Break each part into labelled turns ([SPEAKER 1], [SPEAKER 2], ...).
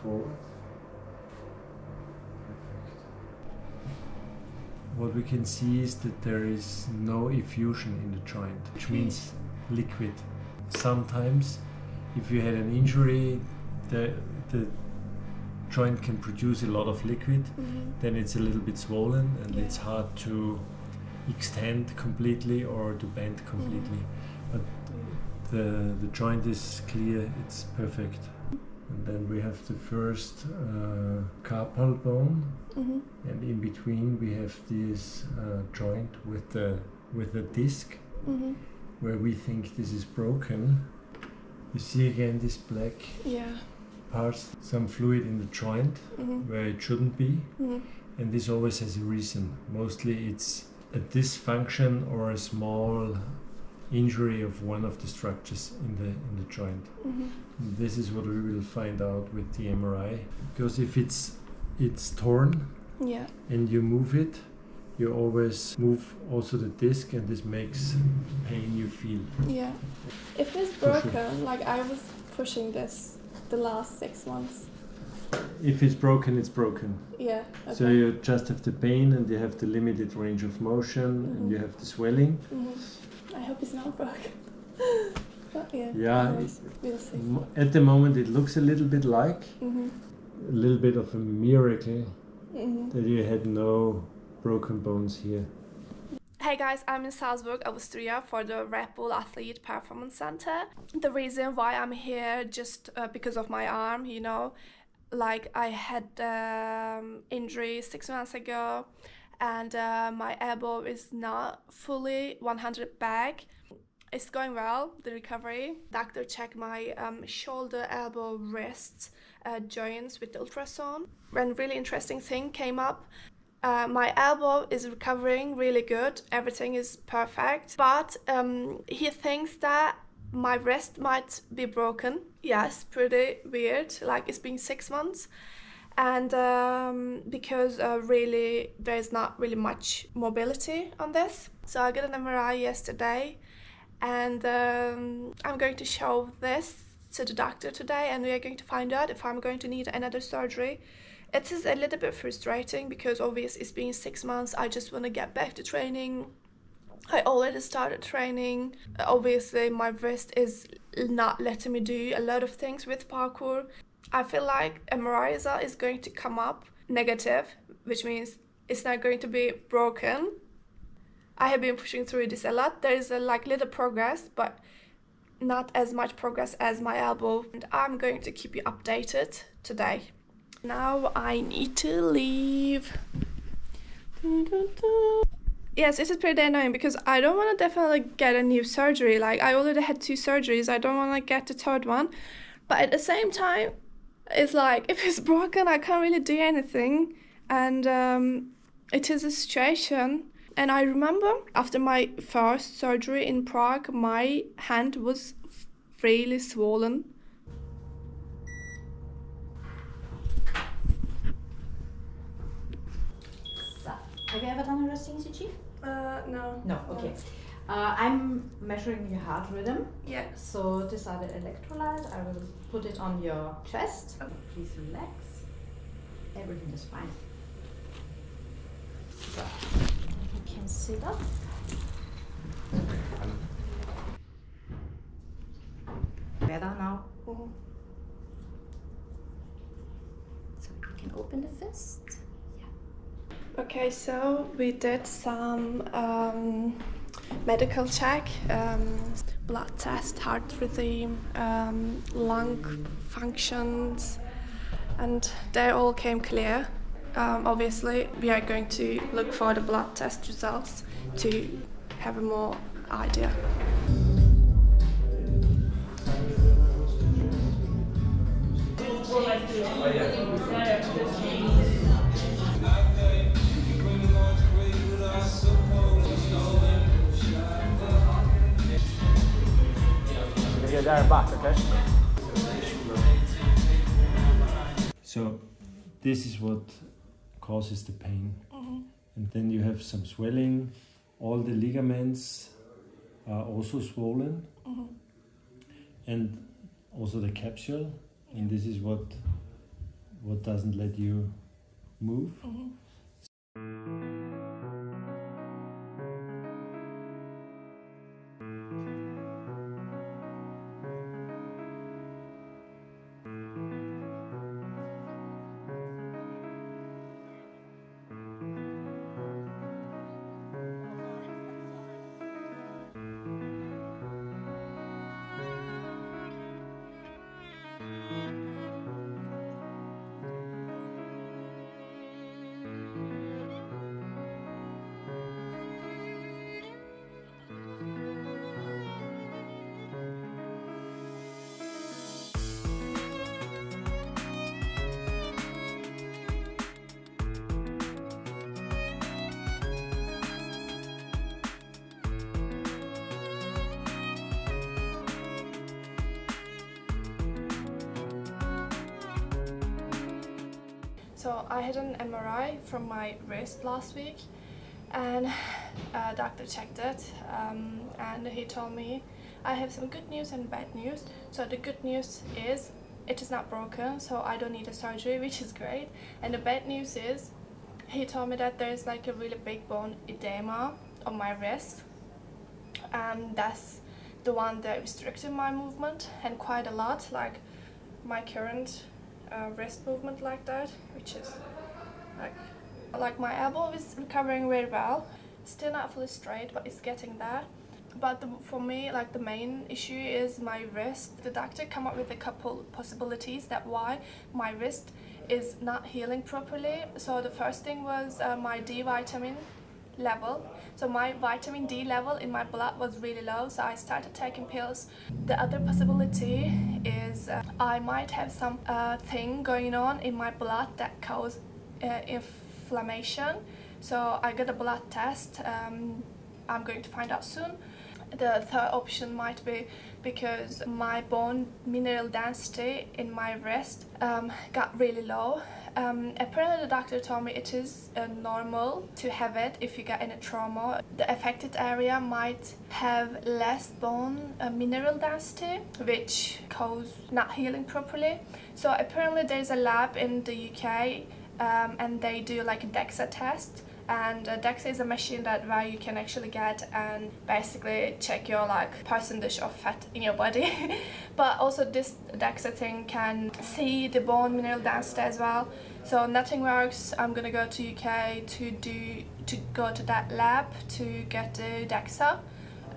[SPEAKER 1] forward. What we can see is that there is no effusion in the joint, which means liquid. Sometimes, if you had an injury, the joint can produce a lot of liquid, then it's a little bit swollen and it's hard to extend completely or to bend completely. But the joint is clear, it's perfect. And then we have the first carpal bone, and in between we have this joint with the disc, where we think this is broken. You see again this black parts, some fluid in the joint where it shouldn't be, and this always has a reason. Mostly it's a dysfunction or a small injury of one of the structures in the joint. This is what we will find out with the MRI, because if it's torn and you move it, you always move also the disc, and this makes pain you feel.
[SPEAKER 2] Yeah. If it's broken, like I was pushing this the last 6 months.
[SPEAKER 1] If it's broken, it's broken.
[SPEAKER 2] Yeah. Okay.
[SPEAKER 1] So you just have the pain and you have the limited range of motion and you have the swelling.
[SPEAKER 2] I hope it's not broken. But
[SPEAKER 1] yeah,
[SPEAKER 2] we'll see.
[SPEAKER 1] At the moment it looks a little bit like a little bit of a miracle that you had no broken bones here.
[SPEAKER 2] Hey guys, I'm in Salzburg, Austria for the Red Bull Athlete Performance Center. The reason why I'm here just because of my arm, you know, like I had injury 6 months ago, and my elbow is not fully 100 back. It's going well, the recovery. Doctor checked my shoulder, elbow, wrist joints with the ultrasound. One really interesting thing came up. My elbow is recovering really good, everything is perfect, but he thinks that my wrist might be broken. Yes, pretty weird, like it's been 6 months, and because really there's not really much mobility on this. So I got an MRI yesterday, and I'm going to show this to the doctor today, and we are going to find out if I'm going to need another surgery. It is a little bit frustrating because obviously it's been 6 months. I just want to get back to training. I already started training. Obviously my wrist is not letting me do a lot of things with parkour. I feel like MRI result is going to come up negative, which means it's not going to be broken. I have been pushing through this a lot. There is a little progress, but not as much progress as my elbow. And I'm going to keep you updated today. Now I need to leave. Yes, this is pretty annoying because I don't want to definitely get a new surgery. Like I already had 2 surgeries. I don't want to get the 3rd one. But at the same time, it's like if it's broken, I can't really do anything. And it is a situation. And I remember after my first surgery in Prague, my hand was really swollen.
[SPEAKER 3] Have you ever done a resting ECG?
[SPEAKER 2] No.
[SPEAKER 3] No, okay. I'm measuring your heart rhythm.
[SPEAKER 2] Yeah.
[SPEAKER 3] So these are the electrolytes. I will put it on your chest. Please relax. Everything is fine. So you can sit up. Better now. So you can open the fist.
[SPEAKER 2] Okay, so we did some medical check, blood test, heart rhythm, lung functions, and they all came clear. Obviously, we are going to look for the blood test results to have a more idea.
[SPEAKER 4] There and back, okay?
[SPEAKER 1] So this is what causes the pain. And then you have some swelling. All the ligaments are also swollen. And also the capsule. And this is what what doesn't let you move.
[SPEAKER 2] So I had an MRI from my wrist last week, and a doctor checked it, and he told me I have some good news and bad news. So the good news is it is not broken, so I don't need a surgery, which is great. And the bad news is he told me that there is like a really big bone edema on my wrist, and that's the one that restricted my movement, and quite a lot, like my current wrist movement like that, which is like my elbow is recovering very well. Still not fully straight, but it's getting there. But for me, like the main issue is my wrist. The doctor came up with a couple possibilities that why my wrist is not healing properly. So the first thing was my D vitamin level. So my vitamin D level in my blood was really low, so I started taking pills. The other possibility is I might have some thing going on in my blood that causes inflammation. So I got a blood test. I'm going to find out soon. The third option might be because my bone mineral density in my wrist got really low. Apparently the doctor told me it is normal to have it if you get any trauma. The affected area might have less bone mineral density, which cause not healing properly. So apparently there's a lab in the UK and they do like a DEXA test. And DEXA is a machine where you can actually get and basically check your like percentage of fat in your body. But also this DEXA thing can see the bone mineral density as well. So nothing works. I'm gonna go to UK to go to that lab to get the DEXA,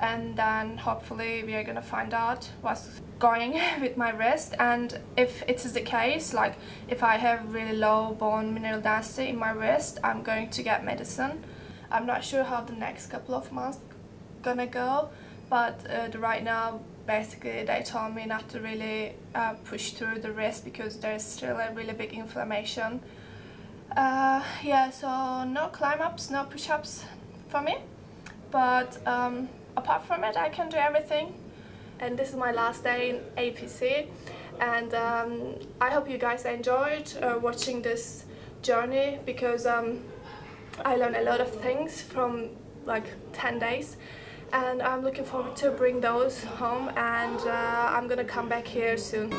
[SPEAKER 2] and then hopefully we are gonna find out what's going with my wrist. And if it is the case, like if I have really low bone mineral density in my wrist, I'm going to get medicine. I'm not sure how the next couple of months gonna go, but right now basically they told me not to really push through the wrist because there's still a really big inflammation. Yeah, so no climb ups, no push-ups for me, but apart from it I can do everything. And this is my last day in APC, and I hope you guys enjoyed watching this journey, because I learned a lot of things from like 10 days, and I'm looking forward to bring those home, and I'm gonna come back here soon.